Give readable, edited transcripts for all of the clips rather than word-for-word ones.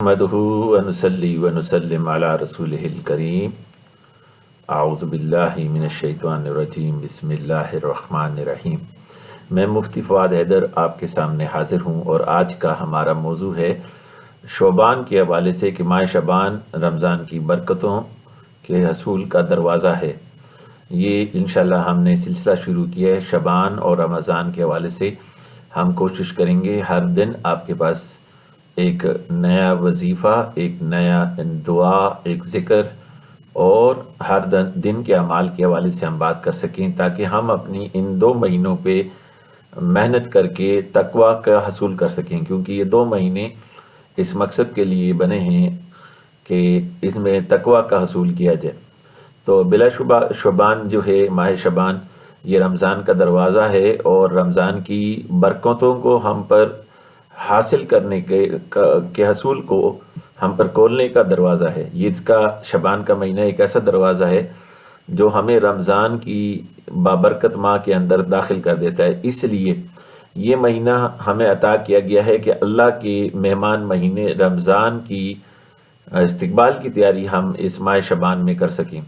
نحمده ونصلي ونسلم على رسوله الكريم اعوذ باللہ من الشیطان الرجیم بسم اللہ الرحمن الرحیم۔ میں مفتی فؤاد حیدر آپ کے سامنے حاضر ہوں اور آج کا ہمارا موضوع ہے شعبان کے حوالے سے کہ ماہ شعبان رمضان کی برکتوں کے حصول کا دروازہ ہے۔ یہ انشاءاللہ ہم نے سلسلہ شروع کیا ہے شعبان اور رمضان کے حوالے سے۔ ہم کوشش کریں گے ہر دن آپ کے پاس ایک نیا وظیفہ، ایک نیا دعا، ایک ذکر اور ہر دن کے اعمال کے حوالے سے ہم بات کر سکیں، تاکہ ہم اپنی ان 2 مہینوں پہ محنت کر کے تقوی کا حصول کر سکیں، کیونکہ یہ 2 مہینے اس مقصد کے لیے بنے ہیں کہ اس میں تقوی کا حصول کیا جائے۔ تو بلا شبہ شعبان جو ہے، ماہ شعبان، یہ رمضان کا دروازہ ہے اور رمضان کی برکتوں کو ہم پر حاصل کرنے کے حصول کو ہم پر کھولنے کا دروازہ ہے۔ یہ اس کا شعبان کا مہینہ ایک ایسا دروازہ ہے جو ہمیں رمضان کی بابرکت ماہ کے اندر داخل کر دیتا ہے۔ اس لیے یہ مہینہ ہمیں عطا کیا گیا ہے کہ اللہ کے مہمان مہینے رمضان کی استقبال کی تیاری ہم اس ماہ شعبان میں کر سکیں۔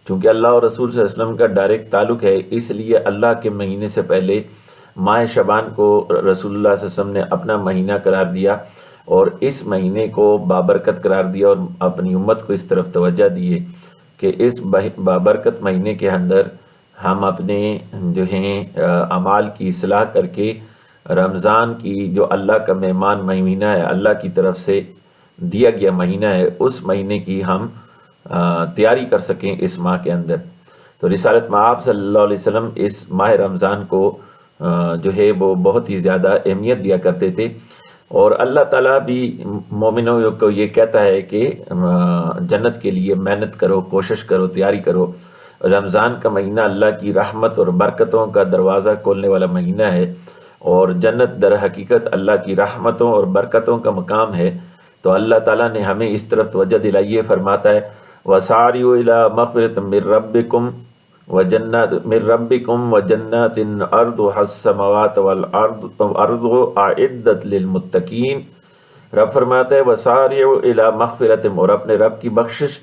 چونکہ اللہ اور رسول صلی اللہ علیہ وسلم کا ڈائریکٹ تعلق ہے، اس لیے اللہ کے مہینے سے پہلے ماہ شعبان کو رسول اللہ صلی اللہ علیہ وسلم نے اپنا مہینہ قرار دیا اور اس مہینے کو بابرکت قرار دیا اور اپنی امت کو اس طرف توجہ دیے کہ اس بابرکت مہینے کے اندر ہم اپنے جو ہیں اعمال کی اصلاح کر کے رمضان کی جو اللہ کا مہمان مہینہ ہے، اللہ کی طرف سے دیا گیا مہینہ ہے، اس مہینے کی ہم تیاری کر سکیں اس ماہ کے اندر۔ تو رسالت مآب صلی اللہ علیہ وسلم اس ماہ رمضان کو جو ہے وہ بہت ہی زیادہ اہمیت دیا کرتے تھے، اور اللہ تعالیٰ بھی مومنوں کو یہ کہتا ہے کہ جنت کے لیے محنت کرو، کوشش کرو، تیاری کرو۔ رمضان کا مہینہ اللہ کی رحمت اور برکتوں کا دروازہ کھولنے والا مہینہ ہے، اور جنت در حقیقت اللہ کی رحمتوں اور برکتوں کا مقام ہے۔ تو اللہ تعالیٰ نے ہمیں اس طرف توجہ دلائی ہے، فرماتا ہے وَسَارِعُوا إِلَىٰ مَغْفِرَةٍ مِّن رَّبِّكُمْ وَجَنَّاتٍ أَرْضُهَا السَّمَاوَاتُ وَالْأَرْضُ أُعِدَّتْ لِلْمُتَّقِينَ۔ رب فرماتا ہے وَسَارِعُوا إِلَىٰ مَغْفِرَةٍ، اور اپنے رب کی بخشش،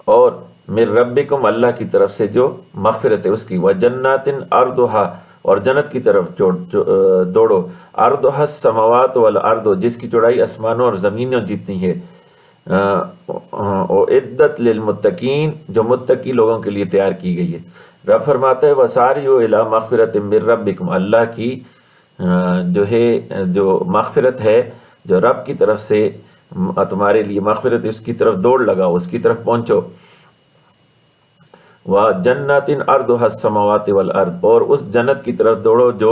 اور مِن رَّبِّكُمْ، اللہ کی طرف سے جو مغفرت ہے اس کی، وَجَنَّاتٍ أَرْضُهَا، اور جنت کی طرف دوڑو، أَرْضُهَا السَّمَاوَاتُ وَالْأَرْضُ، جس کی چوڑائی آسمانوں اور زمینوں جتنی ہے، اعدت للمتقین، جو متقی لوگوں کے لیے تیار کی گئی ہے۔ رب فرماتا ہے وَسَارِعُوا إِلَىٰ مَغْفِرَةٍ مِّن رَّبِّكُمْ، اللہ کی جو ہے جو مغفرت ہے، جو رب کی طرف سے تمہارے لیے مغفرت ہے، اس کی طرف دوڑ لگاؤ، اس کی طرف پہنچو۔ وَجَنَّاتٍ أَرْضُهَا السَّمَاوَاتُ وَالْأَرْضُ، اور اس جنت کی طرف دوڑو جو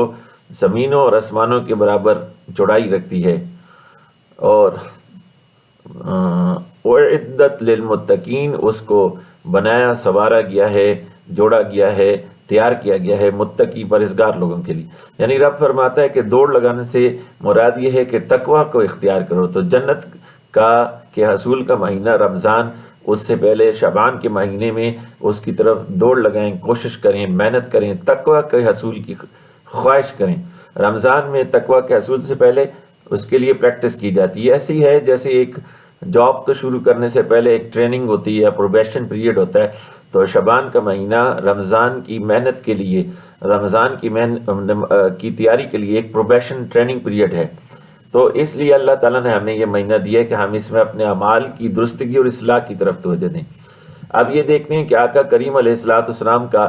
زمینوں اور آسمانوں کے برابر چوڑائی رکھتی ہے، اور اعدت للمتقین، اس کو بنایا سنوارا گیا ہے، جوڑا گیا ہے، تیار کیا گیا ہے متقی پرہیزگار لوگوں کے لیے۔ یعنی رب فرماتا ہے کہ دوڑ لگانے سے مراد یہ ہے کہ تقوی کو اختیار کرو۔ تو جنت کے حصول کا مہینہ رمضان، اس سے پہلے شعبان کے مہینے میں اس کی طرف دوڑ لگائیں، کوشش کریں، محنت کریں، تقوی کے حصول کی خواہش کریں۔ رمضان میں تقوی کے حصول سے پہلے اس کے لیے پریکٹس کی جاتی ہے۔ ایسی ہے جیسے ایک جاب کو شروع کرنے سے پہلے ایک ٹریننگ ہوتی ہے، پروبیشن پیریڈ ہوتا ہے، تو شعبان کا مہینہ رمضان کی محنت کے لیے، رمضان کی تیاری کے لیے ایک پروبیشن ٹریننگ پیریڈ ہے۔ تو اس لیے اللہ تعالیٰ نے ہمیں یہ مہینہ دیا ہے کہ ہم اس میں اپنے اعمال کی درستگی اور اصلاح کی طرف توجہ دیں۔ اب یہ دیکھتے ہیں کہ آقا کریم علیہ السلام کا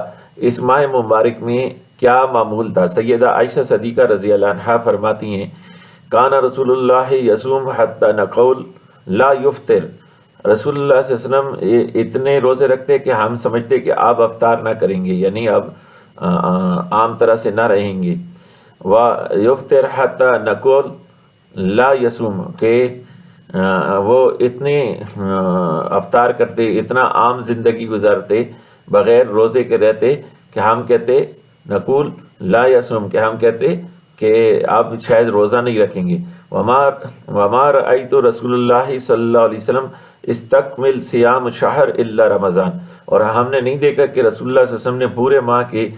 اس ماہ مبارک میں کیا معمول تھا۔ سیدہ عائشہ صدیقہ رضی اللہ عنہا فرماتی ہیں کان رسول اللہ یصوم حتی نقول لا یفطر، رسول اللہ صلی اللہ علیہ وسلم اتنے روزے رکھتے کہ ہم سمجھتے کہ آپ افطار نہ کریں گے، یعنی اب عام طرح سے نہ رہیں گے۔ وَيُفْطِرْ حَتَّى نَقُولْ لَا يَصُومُ، کہ وہ اتنے افطار کرتے، اتنا عام زندگی گزارتے، بغیر روزے کے رہتے کہ ہم کہتے نقول لا یصوم، کہ ہم کہتے کہ آپ شاید روزہ نہیں رکھیں گے۔ وَمَا رَأَيْتُ رسول اللہ صلی اللہ علیہ وسلم استکمل صیام شہر الا رمضان، اور ہم نے نہیں دیکھا کہ رسول اللہ صلی اللہ علیہ وسلم نے پورے ماہ کے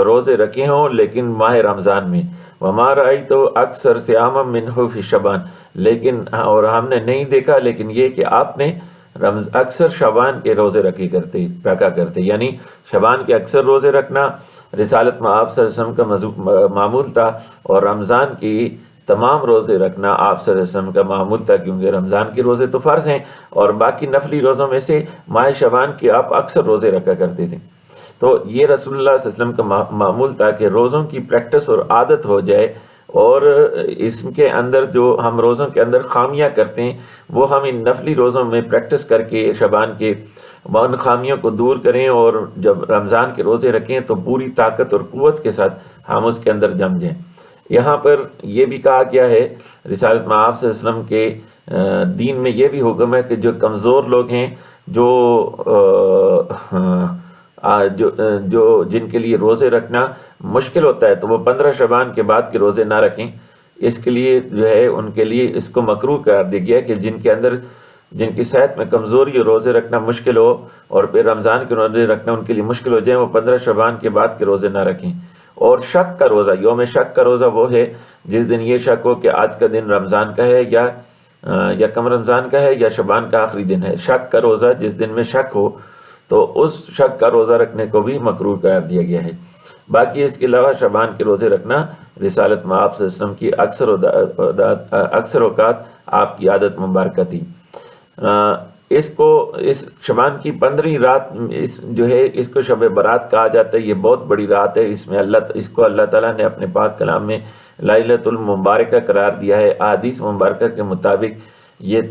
روزے رکھے ہوں لیکن ماہ رمضان میں۔ وما رأیت اکثر صیام منہ فی شعبان، لیکن اور ہم نے نہیں دیکھا لیکن یہ کہ آپ نے اکثر شعبان کے روزے رکھا کرتے، یعنی شعبان کے اکثر روزے رکھنا رسالت میں آپ صلی اللہ علیہ وسلم کا معمول تھا، اور رمضان کی تمام روزے رکھنا آپ صلی اللہ علیہ وسلم کا معمول تھا، کیونکہ رمضان کے روزے تو فرض ہیں اور باقی نفلی روزوں میں سے ماہ شعبان کے آپ اکثر روزے رکھا کرتے تھے۔ تو یہ رسول اللہ صلی اللہ علیہ وسلم کا معمول تھا کہ روزوں کی پریکٹس اور عادت ہو جائے، اور اس کے اندر جو ہم روزوں کے اندر خامیاں کرتے ہیں وہ ہم ان نفلی روزوں میں پریکٹس کر کے شعبان کے ان خامیوں کو دور کریں، اور جب رمضان کے روزے رکھیں تو پوری طاقت اور قوت کے ساتھ ہم اس کے اندر جم جائیں۔ یہاں پر یہ بھی کہا گیا ہے رسالت میں آپ صلی اللہ علیہ وسلم کے دین میں یہ بھی حکم ہے کہ جو کمزور لوگ ہیں، جو جن کے لیے روزے رکھنا مشکل ہوتا ہے، تو وہ 15 شعبان کے بعد کے روزے نہ رکھیں۔ اس کے لیے جو ہے ان کے لیے اس کو مکروہ قرار دیا گیا کہ جن کی صحت میں کمزوری اور روزے رکھنا مشکل ہو اور پھر رمضان کے روزے رکھنا ان کے لیے مشکل ہو جائے، وہ 15 شعبان کے بعد کے روزے نہ رکھیں۔ اور شک کا روزہ، یوم شک کا روزہ وہ ہے جس دن یہ شک ہو کہ آج کا دن رمضان کا ہے یا کم رمضان کا ہے یا شعبان کا آخری دن ہے۔ شک کا روزہ جس دن میں شک ہو تو اس شک کا روزہ رکھنے کو بھی مکروہ قرار دیا گیا ہے۔ باقی اس کے علاوہ شعبان کے روزے رکھنا رسالت میں آپ صلی اللہ علیہ وسلم کی اکثر اوقات آپ کی عادت مبارکہ تھی۔ اس شعبان کی 15ویں رات جو ہے اس کو شب برات کہا جاتا ہے۔ یہ بہت بڑی رات ہے، اس کو اللہ تعالیٰ نے اپنے پاک کلام میں لیلۃ المبارکہ قرار دیا ہے۔ احادیث مبارکہ کے مطابق یہ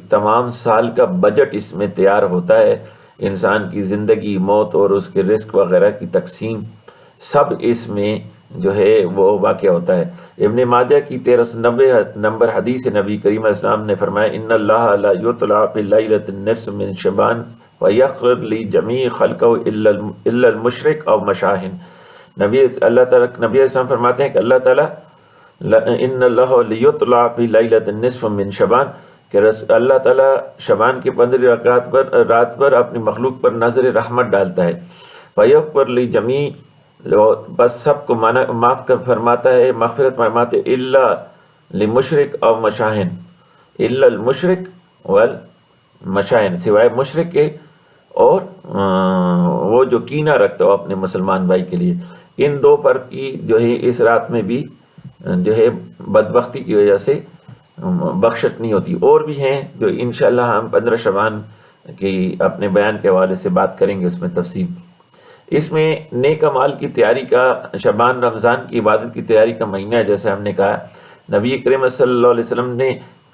تمام سال کا بجٹ اس میں تیار ہوتا ہے، انسان کی زندگی، موت اور اس کے رزق وغیرہ کی تقسیم سب اس میں جو ہے وہ واقع ہوتا ہے۔ ابن ماجہ کی 1390 نمبر حدیث نبی کریم علیہ السلام نے فرمایا ان اللہ لا یطلع فی لیلۃ النصف من شعبان ویغفر لجمیع خلقہ الا المشرک او مشاہن۔ نبی علیہ السلام فرماتے ہیں کہ اللہ تعالیٰ ان اللہ لیطلع فی لیلۃ النصف من شعبان، کہ اللہ تعالیٰ شعبان کی 15 رات پر اپنی مخلوق پر نظر رحمت ڈالتا ہے۔ ویغفر لجمیع، بس سب کو معاف کر فرماتا ہے، مغفرت فرماتے الا لمشرک او مشاہن، الا المشرک والمشاہن، سوائے مشرک کے اور وہ جو کینہ رکھتا ہو اپنے مسلمان بھائی کے لیے۔ ان دو فرد کی جو ہے اس رات میں بھی جو ہے بدبختی کی وجہ سے بخشت نہیں ہوتی۔ اور بھی ہیں جو انشاءاللہ ہم 15 شعبان کی اپنے بیان کے حوالے سے بات کریں گے اس میں تفصیل۔ اس میں نیک اعمال کی تیاری کا، شعبان رمضان کی عبادت کی تیاری کا مہینہ ہے، جیسے ہم نے کہا۔ نبی کریم صلی اللہ علیہ وسلم نے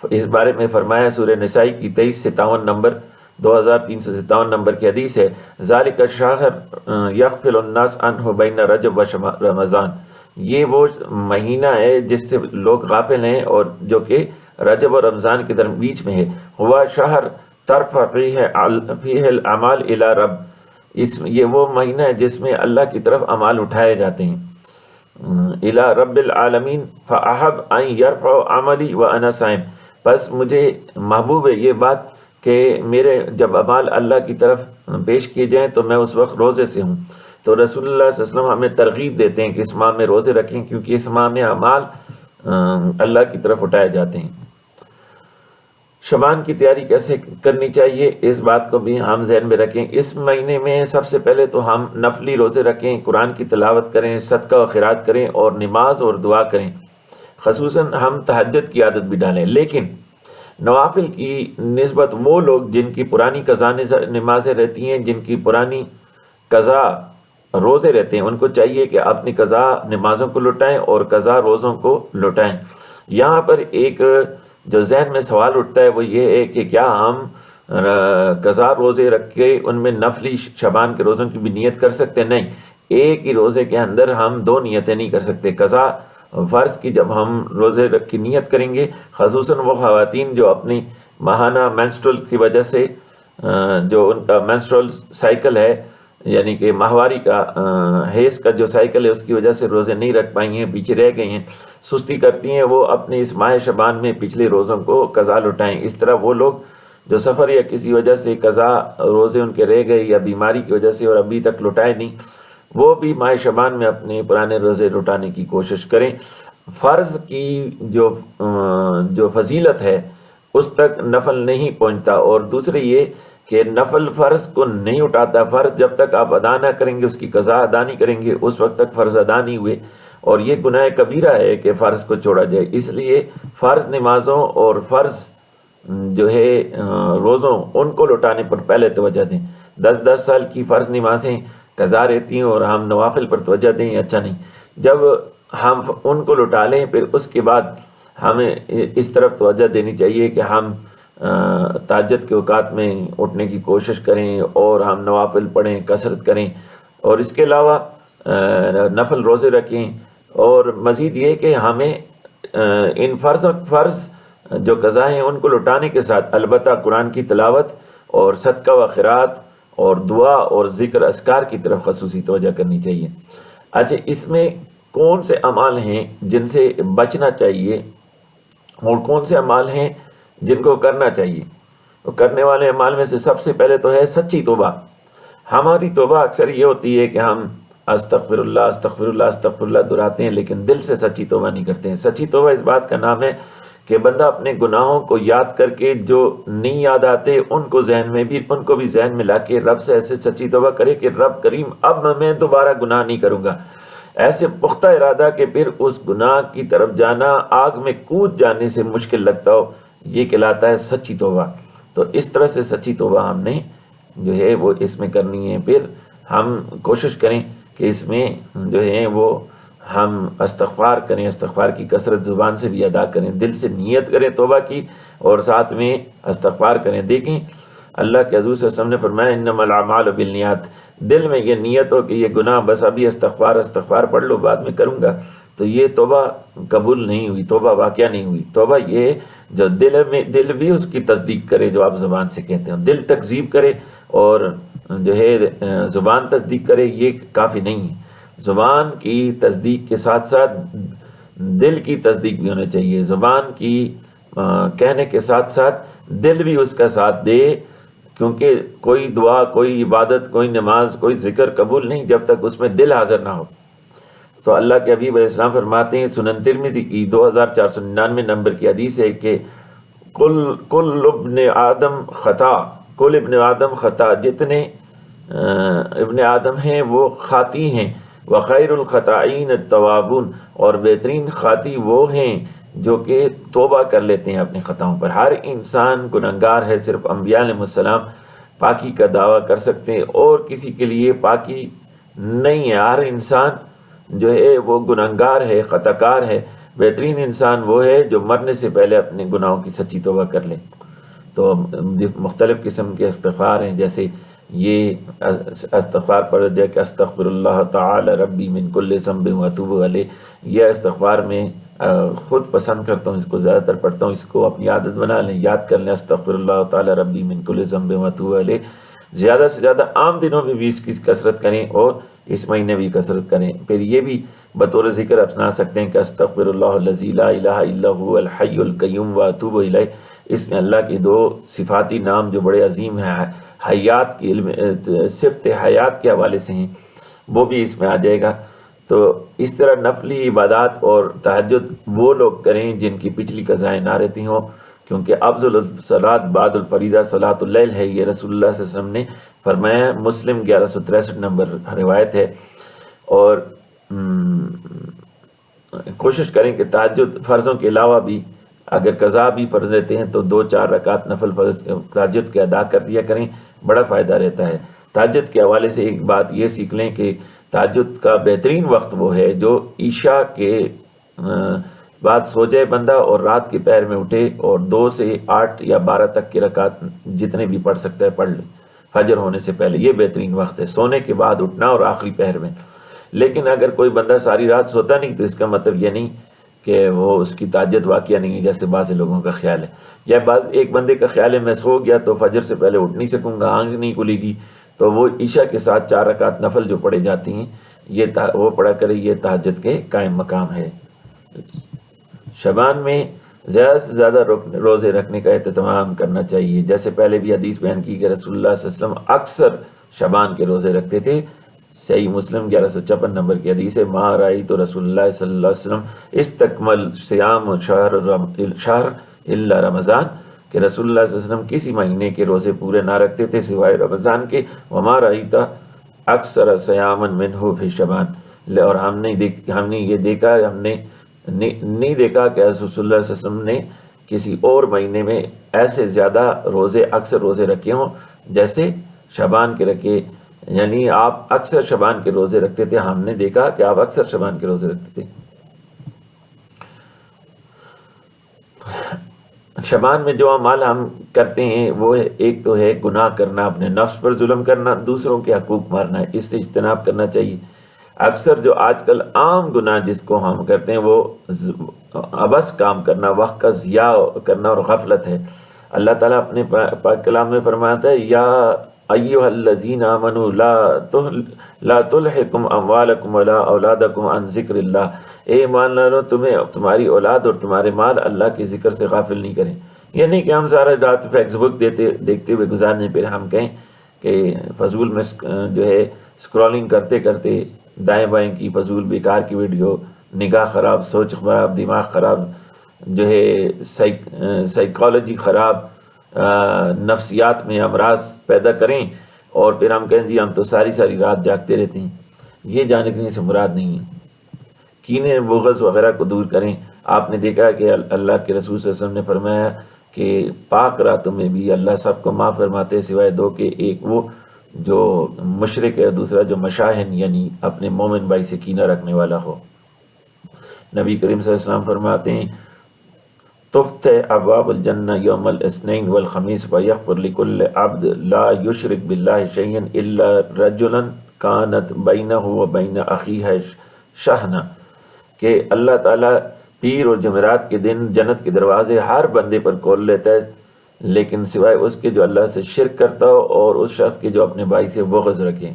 اس بارے میں فرمایا، سورہ نساء کی 2357 نمبر 2357 نمبر کی حدیث ہے، ذالک الشہر یغفل الناس عنہ بین رجب و رمضان، یہ وہ مہینہ ہے جس سے لوگ غافل ہیں اور جو کہ رجب اور رمضان کے بیچ میں ہے۔ ہوا شہر ترفع فیہ الاعمال الی رب، یہ وہ مہینہ ہے جس میں اللہ کی طرف اعمال اٹھائے جاتے ہیں، الی رب العالمین فاحب ان یرفع عملی وانا صائم، بس مجھے محبوب ہے یہ بات کہ میرے جب اعمال اللہ کی طرف پیش کیے جائیں تو میں اس وقت روزے سے ہوں۔ تو رسول اللہ صلی اللہ علیہ وسلم ہمیں ترغیب دیتے ہیں کہ اس ماہ میں روزے رکھیں، کیونکہ اس ماہ میں اعمال اللہ کی طرف اٹھائے جاتے ہیں۔ شعبان کی تیاری کیسے کرنی چاہیے اس بات کو بھی ہم ذہن میں رکھیں۔ اس مہینے میں سب سے پہلے تو ہم نفلی روزے رکھیں، قرآن کی تلاوت کریں، صدقہ و خیرات کریں اور نماز اور دعا کریں۔ خصوصاً ہم تہجد کی عادت بھی ڈالیں، لیکن نوافل کی نسبت وہ لوگ جن کی پرانی قضا نمازیں رہتی ہیں، جن کی پرانی قضا روزے رہتے ہیں، ان کو چاہیے کہ اپنی قضا نمازوں کو لوٹائیں اور قضا روزوں کو لوٹائیں۔ یہاں پر ایک جو ذہن میں سوال اٹھتا ہے وہ یہ ہے کہ کیا ہم قضا روزے رکھ کے ان میں نفلی شعبان کے روزوں کی بھی نیت کر سکتے؟ نہیں، ایک ہی روزے کے اندر ہم دو نیتیں نہیں کر سکتے۔ قضا فرض کی جب ہم روزے رکھ کی نیت کریں گے، خصوصاً وہ خواتین جو اپنی ماہانہ مینسٹرول کی وجہ سے جو ان کا مینسٹرول سائیکل ہے، یعنی کہ ماہواری کا حیض کا جو سائیکل ہے، اس کی وجہ سے روزے نہیں رکھ پائی ہیں، پیچھے رہ گئی ہیں، سستی کرتی ہیں، وہ اپنے اس ماہ شعبان میں پچھلے روزوں کو قضا لوٹائیں۔ اس طرح وہ لوگ جو سفر یا کسی وجہ سے قضا روزے ان کے رہ گئے یا بیماری کی وجہ سے اور ابھی تک لوٹائے نہیں، وہ بھی ماہ شعبان میں اپنے پرانے روزے لوٹانے کی کوشش کریں۔ فرض کی جو فضیلت ہے اس تک نفل نہیں پہنچتا، اور دوسرے یہ کہ نفل فرض کو نہیں اٹھاتا۔ فرض جب تک آپ ادا نہ کریں گے، اس کی قضا ادا نہیں کریں گے، اس وقت تک فرض ادا نہیں ہوئے، اور یہ گناہ کبیرہ ہے کہ فرض کو چھوڑا جائے۔ اس لیے فرض نمازوں اور فرض جو ہے روزوں ان کو لوٹانے پر پہلے توجہ دیں۔ 10 سال کی فرض نمازیں قضا رہتی ہیں اور ہم نوافل پر توجہ دیں، اچھا نہیں۔ جب ہم ان کو لوٹا لیں پھر اس کے بعد ہمیں اس طرف توجہ دینی چاہیے کہ ہم تہجد کے اوقات میں اٹھنے کی کوشش کریں اور ہم نوافل پڑھیں، کثرت کریں، اور اس کے علاوہ نفل روزے رکھیں۔ اور مزید یہ کہ ہمیں ان فرض جو قضا ہیں ان کو لوٹانے کے ساتھ البتہ قرآن کی تلاوت اور صدقہ و خیرات اور دعا اور ذکر اذکار کی طرف خصوصی توجہ کرنی چاہیے۔ اچھا، اس میں کون سے اعمال ہیں جن سے بچنا چاہیے اور کون سے اعمال ہیں جن کو کرنا چاہیے؟ تو کرنے والے اعمال میں سے سب سے پہلے تو ہے سچی توبہ۔ ہماری توبہ اکثر یہ ہوتی ہے کہ ہم استغفر اللہ استغفر اللہ استغفر اللہ دہراتے ہیں، لیکن دل سے سچی توبہ نہیں کرتے ہیں۔ سچی توبہ اس بات کا نام ہے کہ بندہ اپنے گناہوں کو یاد کر کے جو نہیں یاد آتے ان کو بھی ذہن میں لا کے رب سے ایسے سچی توبہ کرے کہ رب کریم اب میں دوبارہ گناہ نہیں کروں گا، ایسے پختہ ارادہ کہ پھر اس گناہ کی طرف جانا آگ میں کود جانے سے مشکل لگتا ہو، یہ کہلاتا ہے سچی توبہ۔ تو اس طرح سے سچی توبہ ہم نے جو ہے وہ اس میں کرنی ہے۔ پھر ہم کوشش کریں کہ اس میں جو ہے وہ ہم استغفار کریں، استغفار کی کثرت زبان سے بھی ادا کریں، دل سے نیت کریں توبہ کی اور ساتھ میں استغفار کریں۔ دیکھیں اللہ کے حضور صلی اللہ علیہ وسلم نے فرمایا انما الاعمال بالنیات، دل میں یہ نیت ہو کہ یہ گناہ بس ابھی استغفار پڑھ لو بعد میں کروں گا، تو یہ توبہ قبول نہیں ہوئی، توبہ واقعہ نہیں ہوئی۔ توبہ یہ جو دل بھی اس کی تصدیق کرے، جو آپ زبان سے کہتے ہیں، دل تکذیب کرے اور جو ہے زبان تصدیق کرے، یہ کافی نہیں ہے۔ زبان کی تصدیق کے ساتھ ساتھ دل کی تصدیق بھی ہونی چاہیے، زبان کی کہنے کے ساتھ ساتھ دل بھی اس کا ساتھ دے، کیونکہ کوئی دعا، کوئی عبادت، کوئی نماز، کوئی ذکر قبول نہیں جب تک اس میں دل حاضر نہ ہو۔ تو اللہ کے حبیب علیہ السلام فرماتے ہیں، سنن ترمذی کی 2499 نمبر کی حدیث ہے کہ کل ابن آدم خطا، جتنے ابن آدم ہیں وہ خاطی ہیں، وخیر الخطائین التوابون، اور بہترین خاطی وہ ہیں جو کہ توبہ کر لیتے ہیں اپنے خطاؤں پر۔ ہر انسان گنہگار ہے، صرف انبیاء علیہ السلام پاکی کا دعویٰ کر سکتے ہیں اور کسی کے لیے پاکی نہیں ہے۔ ہر انسان جو ہے وہ گنہگار ہے، خطا کار ہے۔ بہترین انسان وہ ہے جو مرنے سے پہلے اپنے گناہوں کی سچی توبہ کر لے۔ تو مختلف قسم کے استغفار ہیں، جیسے یہ استغفار پڑھ جائے کہ استغفر اللہ تعالی ربی من کل ذنب واتوب علیہ، یہ استغفار میں خود پسند کرتا ہوں، اس کو زیادہ تر پڑھتا ہوں، اس کو اپنی عادت بنا لیں، یاد کر لیں استغفر اللہ تعالی ربی من کل ذنب واتوب علیہ۔ زیادہ سے زیادہ عام دنوں میں بھی اس کی کثرت کریں اور اس مہینے بھی کثرت کریں۔ پھر یہ بھی بطور ذکر اپنا سکتے ہیں کہ استغفر اللہ الذی لا الہ الا هو الحی القیوم واتوب الیہ۔ اس میں اللہ کے 2 صفاتی نام جو بڑے عظیم ہیں، حیات کی علم، صفت حیات کے حوالے سے ہیں، وہ بھی اس میں آ جائے گا۔ تو اس طرح نفلی عبادات اور تہجد وہ لوگ کریں جن کی پچھلی قضائیں نہ رہتی ہوں، کیونکہ افضل الصلاۃ بعد الفریضہ صلاۃ اللیل ہے، یہ رسول اللہ صلی اللہ علیہ وسلم نے فرمایا۔ مسلم 1163 نمبر روایت ہے۔ اور کوشش کریں کہ تہجد فرضوں کے علاوہ بھی اگر قضا بھی فرض رہتے ہیں تو 2-4 رکعت نفل فرض تہجد کے ادا کر دیا کریں، بڑا فائدہ رہتا ہے۔ تہجد کے حوالے سے ایک بات یہ سیکھ لیں کہ تہجد کا بہترین وقت وہ ہے جو عشاء کے بعد سو جائے بندہ اور رات کے پہر میں اٹھے اور 2 سے 8 یا 12 تک کی رکعت جتنے بھی پڑھ سکتا ہے پڑھ لے فجر ہونے سے پہلے، یہ بہترین وقت ہے سونے کے بعد اٹھنا اور آخری پہر میں۔ لیکن اگر کوئی بندہ ساری رات سوتا نہیں تو اس کا مطلب یہ نہیں کہ وہ اس کی تہجد واقعہ نہیں ہے، جیسے بعض لوگوں کا خیال ہے، یا ایک بندے کا خیال ہے میں سو گیا تو فجر سے پہلے اٹھ نہیں سکوں گا، آنکھ نہیں کھلے گی، تو وہ عشاء کے ساتھ 4 رکعت نفل جو پڑھے جاتی ہیں یہ وہ پڑھا کرے، یہ تہجد کے قائم مقام ہے۔ شعبان میں زیادہ سے زیادہ روزے رکھنے کا اہتمام کرنا چاہیے، جیسے پہلے بھی حدیث بیان کی کہ رسول اللہ صلی اللہ علیہ وسلم اکثر شعبان کے روزے رکھتے تھے، صحیح مسلم 1156 نمبر کی حدیث ہے، ما رأیت رسول اللہ صلی اللہ علیہ وسلم استکمل صیام شہر الا رمضان، کہ رسول اللہ صلی اللہ علیہ وسلم کسی مہینے کے روزے پورے نہ رکھتے تھے سوائے رمضان کے، وما رأیت اکثر صیاما منہ فی شعبان، اور ہم نے یہ دیکھا، ہم نے نہیں دیکھا کہ رسول اللہ صلی اللہ علیہ وسلم نے کسی اور مہینے میں ایسے زیادہ روزے اکثر روزے رکھے ہوں جیسے شعبان کے رکھے، یعنی آپ اکثر شعبان کے روزے رکھتے تھے، ہم نے دیکھا کہ آپ اکثر شعبان کے روزے رکھتے تھے۔ شعبان میں جو اعمال ہم کرتے ہیں وہ ایک تو ہے گناہ کرنا، اپنے نفس پر ظلم کرنا، دوسروں کے حقوق مارنا، اس سے اجتناب کرنا چاہیے۔ اکثر جو آج کل عام گناہ جس کو ہم کرتے ہیں وہ عبث کام کرنا، وقت کا ضیاع کرنا اور غفلت ہے۔ اللہ تعالیٰ اپنے پاک کلام میں فرماتا ہے، یا ایھا الذین آمنوا لا تلہکم اموالکم ولا اولادکم عن ذکر اللہ، اے ایمان والو تمہیں تمہاری اولاد اور تمہارے مال اللہ کے ذکر سے غافل نہیں کریں۔ یہ نہیں کہ ہم سارا رات فیس بک دیکھتے ہوئے گزارنے، پھر ہم کہیں کہ فضول میں جو ہے اسکرولنگ کرتے کرتے دائیں بائیں کی فضول بیکار کی ویڈیو، نگاہ خراب، سوچ خراب، دماغ خراب، جو ہے سائیکالوجی خراب، نفسیات میں امراض پیدا کریں، اور پھر ہم کہیں جی ہم تو ساری رات جاگتے رہتے ہیں۔ یہ جاننے سے مراد نہیں ہے۔ کینے بغض وغیرہ کو دور کریں۔ آپ نے دیکھا کہ اللہ کے رسول صلی اللہ علیہ وسلم نے فرمایا کہ پاک راتوں میں بھی اللہ سب کو معاف فرماتے ہیں سوائے دو کہ ایک وہ جو مشرک ہے، دوسرا جو مشاہن یعنی اپنے مومن بھائی سے کینہ رکھنے والا ہو۔ نبی کریم صلی اللہ علیہ وسلم فرماتے ہیں، تفتح ابواب الجنہ یوم الاثنین والخمیس ویغفر لکل عبد لا یشرک باللہ شیئا الا رجلا کانت بینہ وبین اخیہ شحنہ، کہ اللہ تعالیٰ پیر اور جمعرات کے دن جنت کے دروازے ہر بندے پر کھول لیتا ہے، لیکن سوائے اس کے جو اللہ سے شرک کرتا ہو اور اس شخص کے جو اپنے بھائی سے بغض رکھے۔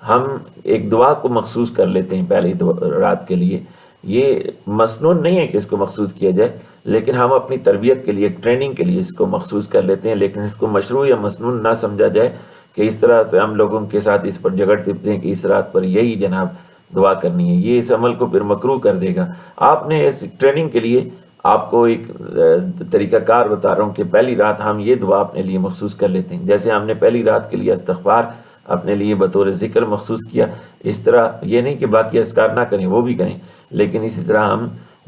ہم ایک دعا کو مخصوص کر لیتے ہیں پہلی رات کے لیے، یہ مسنون نہیں ہے کہ اس کو مخصوص کیا جائے، لیکن ہم اپنی تربیت کے لیے، ٹریننگ کے لیے اس کو مخصوص کر لیتے ہیں، لیکن اس کو مشروع یا مسنون نہ سمجھا جائے کہ اس طرح سے ہم لوگوں کے ساتھ اس پر جھگڑتے ہیں کہ اس رات پر یہی جناب دعا کرنی ہے، یہ اس عمل کو پھر مکروہ کر دے گا۔ آپ نے اس ٹریننگ کے لیے آپ کو ایک طریقہ کار بتا رہا ہوں کہ پہلی رات ہم یہ دعا اپنے لیے مخصوص کر لیتے ہیں، جیسے ہم نے پہلی رات کے لیے استغفار اپنے لیے بطور ذکر مخصوص کیا، اس طرح یہ نہیں کہ باقی اذکار نہ کریں، وہ بھی کریں، لیکن اسی طرح ہم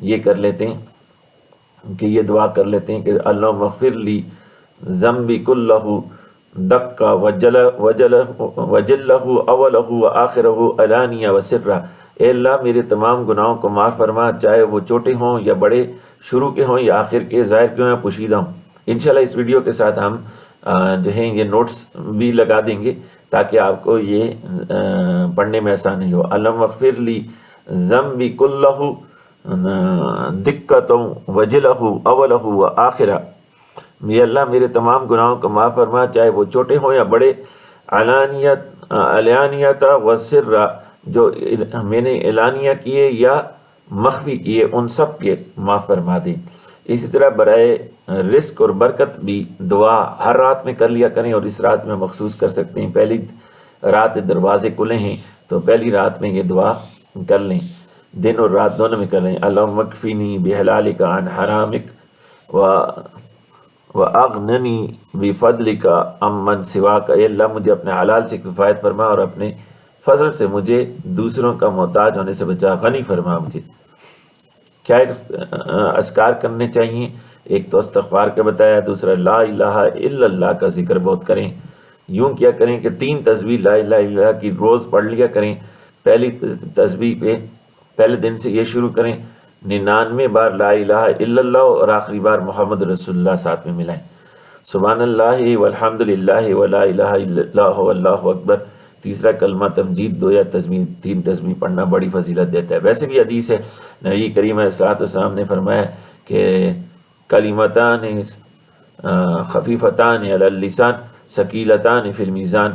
یہ کر لیتے ہیں کہ یہ دعا کر لیتے ہیں کہ اللہم اغفر لی ذنبی کلہ دقہ وجلہ اولہ وآخرہ علانیہ وسرہ، اے اللہ میرے تمام گناہوں کو معاف فرما، چاہے وہ چھوٹے ہوں یا بڑے، شروع کے ہوں یا آخر کے، ظاہر کے ہوں یا پوشیدہ ہوں۔ انشاءاللہ اس ویڈیو کے ساتھ ہم جو ہیں یہ نوٹس بھی لگا دیں گے تاکہ آپ کو یہ پڑھنے میں آسانی ہو۔ اللہم اغفر لی ذنبی کلہ دقۃ وجلہ اولہ وآخرہ، یہ اللہ میرے تمام گناہوں کو معاف فرما، چاہے وہ چھوٹے ہوں یا بڑے، علانیت و سرہ، جو میں نے اعلانیہ کیے یا مخفی کیے ان سب کے معاف فرما دیں۔ اسی طرح برائے رزق اور برکت بھی دعا ہر رات میں کر لیا کریں، اور اس رات میں مخصوص کر سکتے ہیں۔ پہلی رات دروازے کھلے ہیں تو پہلی رات میں یہ دعا کر لیں، دن اور رات دونوں میں کر لیں۔ اللہم اکفنی بحلالک عن حرامک وَأَغْنَنِي بِفَضْلِكَ عَمَّنْ سِوَاكَ، اے اللہ مجھے اپنے حلال سے کفایت فرما اور اپنے فضل سے مجھے دوسروں کا محتاج ہونے سے بچا، غنی فرما مجھے۔ کیا اذکار کرنے چاہیے؟ ایک تو استغفار کا بتایا، دوسرا لا الہ الا اللہ کا ذکر بہت کریں۔ یوں کیا کریں کہ 3 تسبیح لا الہ الا اللہ کی روز پڑھ لیا کریں۔ پہلی تسبیح پہ پہلے دن سے یہ شروع کریں، 99 بار لا الہ الا اللہ اور آخری بار محمد رسول اللہ ساتھ میں ملائیں۔ سبحان اللہ والحمد للہ ولا الہ الا اللہ واللہ اکبر، تیسرا کلمہ تمجید 2 یا 3 تسبیح پڑھنا بڑی فضیلت دیتا ہے۔ ویسے بھی حدیث ہے، نبی کریم علیہ الصلوۃ والسلام نے فرمایا کہ کلمتان خفیفتان علی اللسان ثقیلتان فی المیزان،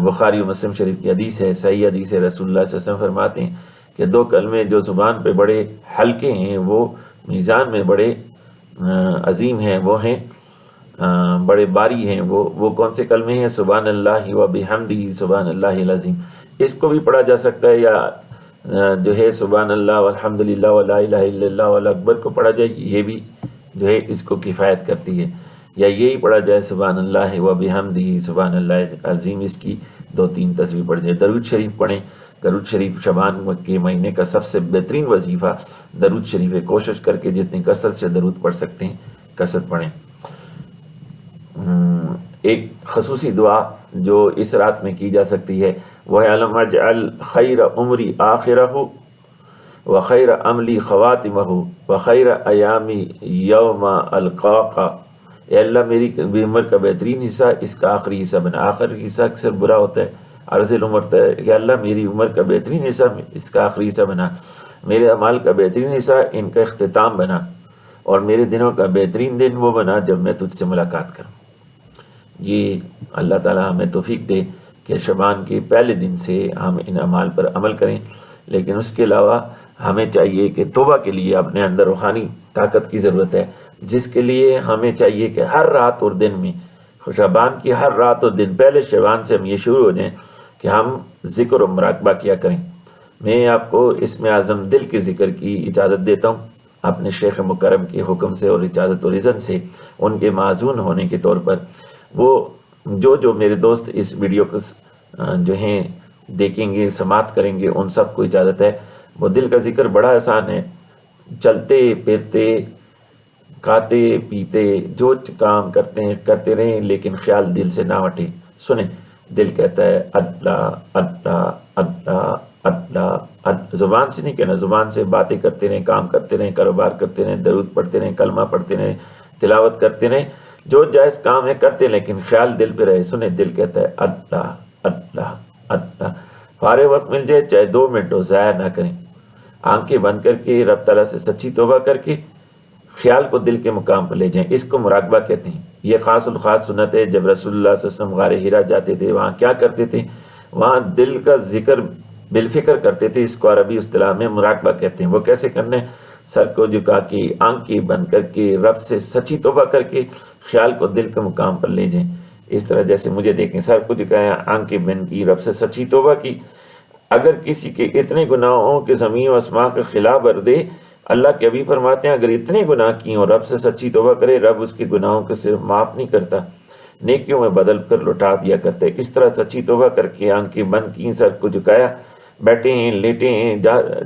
بخاری و مسلم شریف کی حدیث ہے، صحیح حدیث ہے۔ رسول اللہ صلی اللہ علیہ وسلم فرماتے ہیں کہ 2 کلمے جو زبان پہ بڑے ہلکے ہیں وہ میزان میں بڑے عظیم ہیں، وہ ہیں بڑے باری ہیں، وہ کون سے کلمے ہیں؟ سبحان اللہ و بحمدہ سبحان اللہ العظیم، اس کو بھی پڑھا جا سکتا ہے، یا جو ہے سبحان اللہ والحمد للہ ولا الہ الا اللہ واللہ اکبر کو پڑھا جائے، یہ بھی جو ہے اس کو کفایت کرتی ہے، یا یہی پڑھا جائے سبحان اللہ و بحمدہ سبحان اللہ العظیم، اس کی 2-3 تسبیح پڑھ جائے۔ درود شریف پڑھیں، درود شریف شعبان کے مہینے کا سب سے بہترین وظیفہ درود شریف ہے، کوشش کر کے جتنی کثرت سے درود پڑھ سکتے ہیں کثرت پڑھیں۔ ایک خصوصی دعا جو اس رات میں کی جا سکتی ہے وہ ہے اللہم اجعل خیر عمری آخرہ و خیر عملی خواتمہ و خیر ایامی یوم القاک، اے اللہ میری عمر کا بہترین حصہ اس کا آخری حصہ بنا۔ آخری حصہ اکثر برا ہوتا ہے، عرض العمر ہے کہ اللہ میری عمر کا بہترین حصہ اس کا آخری حصہ بنا، میرے اعمال کا بہترین حصہ ان کا اختتام بنا، اور میرے دنوں کا بہترین دن وہ بنا جب میں تجھ سے ملاقات کروں۔ یہ اللہ تعالیٰ ہمیں توفیق دے کہ شعبان کے پہلے دن سے ہم ان اعمال پر عمل کریں، لیکن اس کے علاوہ ہمیں چاہیے کہ توبہ کے لیے اپنے اندر روحانی طاقت کی ضرورت ہے، جس کے لیے ہمیں چاہیے کہ ہر رات اور دن میں، شعبان کی ہر رات اور دن، پہلے شعبان سے ہم یہ شروع ہو جائیں کہ ہم ذکر و مراقبہ کیا کریں۔ میں آپ کو اسم اعظم دل کے ذکر کی اجازت دیتا ہوں اپنے شیخ مکرم کے حکم سے اور اجازت اور اذن سے، ان کے معزون ہونے کے طور پر۔ وہ جو میرے دوست اس ویڈیو کو جو ہیں دیکھیں گے، سماعت کریں گے، ان سب کو اجازت ہے۔ وہ دل کا ذکر بڑا آسان ہے، چلتے پھرتے کھاتے پیتے جو کام کرتے ہیں کرتے رہیں، لیکن خیال دل سے نہ ہٹے۔ سنیں، دل کہتا ہے اللہ اللہ اللہ اللہ اللہ، زبان سے نہیں کہنا، زبان سے باتیں کرتے رہیں، کام کرتے رہیں، کاروبار کرتے رہیں، درود پڑھتے رہیں، کلمہ پڑھتے رہیں، تلاوت کرتے رہیں، جو جائز کام ہے کرتے ہیں، لیکن خیال دل پہ رہے۔ سنیں، دل کہتا ہے اللہ اللہ اللہ۔ فارغ وقت مل جائے چاہے 2 منٹ ہو، ضائع نہ کریں، آنکھیں بند کر کے رب تعالیٰ سے سچی توبہ کر کے خیال کو دل کے مقام پر لے جائیں۔ اس کو مراقبہ کہتے ہیں۔ یہ خاص الخاص سنت ہے۔ جب رسول اللہ صلی اللہ علیہ وسلم غار حرا جاتے تھے، وہاں کیا کرتے تھے؟ وہاں دل کا ذکر بالفکر کرتے تھے۔ اس کو عربی اصطلاح میں مراقبہ کہتے ہیں۔ وہ کیسے کرنے؟ سر کو جھکا کے، آنکھیں بند کر کے، رب سے سچی توبہ کر کے خیال کو دل کے مقام پر لے جائیں۔ اس طرح جیسے مجھے دیکھیں، سر کو جھکایا، آنکھیں بند کی، رب سے سچی توبہ کی۔ اگر کسی کے اتنے گناہ ہوں کہ زمین و آسمان کے خلاف دے، اللہ کے حبیب فرماتے ہیں اگر اتنے گناہ کیے اور رب سے سچی توبہ کرے، رب اس کے گناہوں کو صرف معاف نہیں کرتا، نیکیوں میں بدل کر لوٹا دیا کرتے۔ اس طرح سچی توبہ کر کے آنکھیں بند کی، سر کو جھکایا، بیٹھے ہیں، لیٹے ہیں،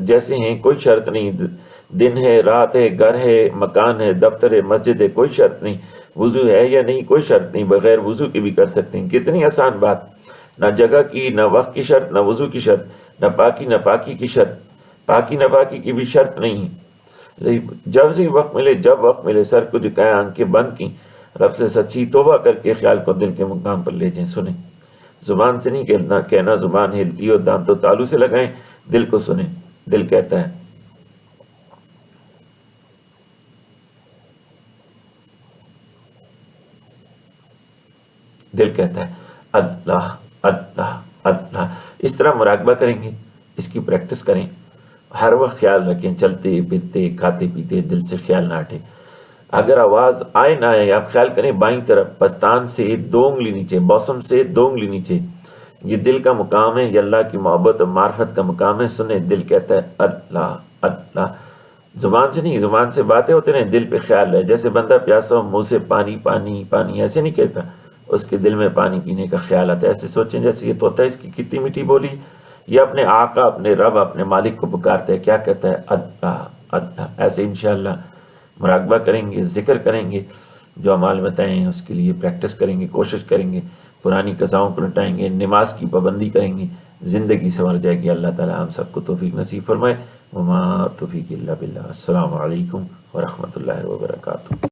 جیسے ہیں، کوئی شرط نہیں، دن ہے، رات ہے، گھر ہے، مکان ہے، دفتر ہے، مسجد ہے، کوئی شرط نہیں، وضو ہے یا نہیں، کوئی شرط نہیں، بغیر وضو کے بھی کر سکتے ہیں۔ کتنی آسان بات، نہ جگہ کی، نہ وقت کی شرط، نہ وضو کی شرط، نہ پاکی کی شرط، پاکی ناپاکی کی بھی شرط نہیں۔ جب سے وقت ملے سر کو جھکایا، آنکھیں بند کی، رب سے سچی توبہ کر کے خیال کو دل کے مقام پر لے جائیں۔ سنیں، زبان سے نہیں کہنا، زبان ہلتی اور دانتوں تالو سے لگائیں، دل کو سنیں۔ دل کہتا ہے اللہ اللہ اللہ۔ اس طرح مراقبہ کریں گے، اس کی پریکٹس کریں، ہر وقت خیال رکھیں، چلتے پھرتے کھاتے پیتے دل سے خیال نہ ہٹے۔ اگر آواز آئے نہ آئے، آپ خیال کریں بائیں طرف پستان سے 2 انگلی نیچے، بوسم سے 2 انگلی نیچے، یہ دل کا مقام ہے، یہ اللہ کی محبت اور معرفت کا مقام ہے۔ سنیں، دل کہتا ہے اللہ اللہ۔ زبان سے نہیں، زبان سے باتیں ہوتے رہیں، دل پہ خیال ہے۔ جیسے بندہ پیاسا ہو، منہ سے پانی پانی پانی ایسے نہیں کہتا، اس کے دل میں پانی پینے کا خیال آتا ہے۔ ایسے سوچیں جیسے یہ طوطا، اس کی کتنی میٹھی بولی، یہ اپنے آقا، اپنے رب، اپنے مالک کو پکارتا ہے، کیا کہتا ہے؟ اللہ اللہ۔ ایسے انشاءاللہ مراقبہ کریں گے، ذکر کریں گے، جو اعمال بتائے ہیں اس کے لیے پریکٹس کریں گے، کوشش کریں گے، پرانی قضاؤں کو لٹائیں گے، نماز کی پابندی کریں گے، زندگی سنور جائے گی۔ اللہ تعالی ہم سب کو توفیق نصیب فرمائے۔ وما توفیق الا باللہ۔ السلام علیکم ورحمۃ اللہ وبرکاتہ۔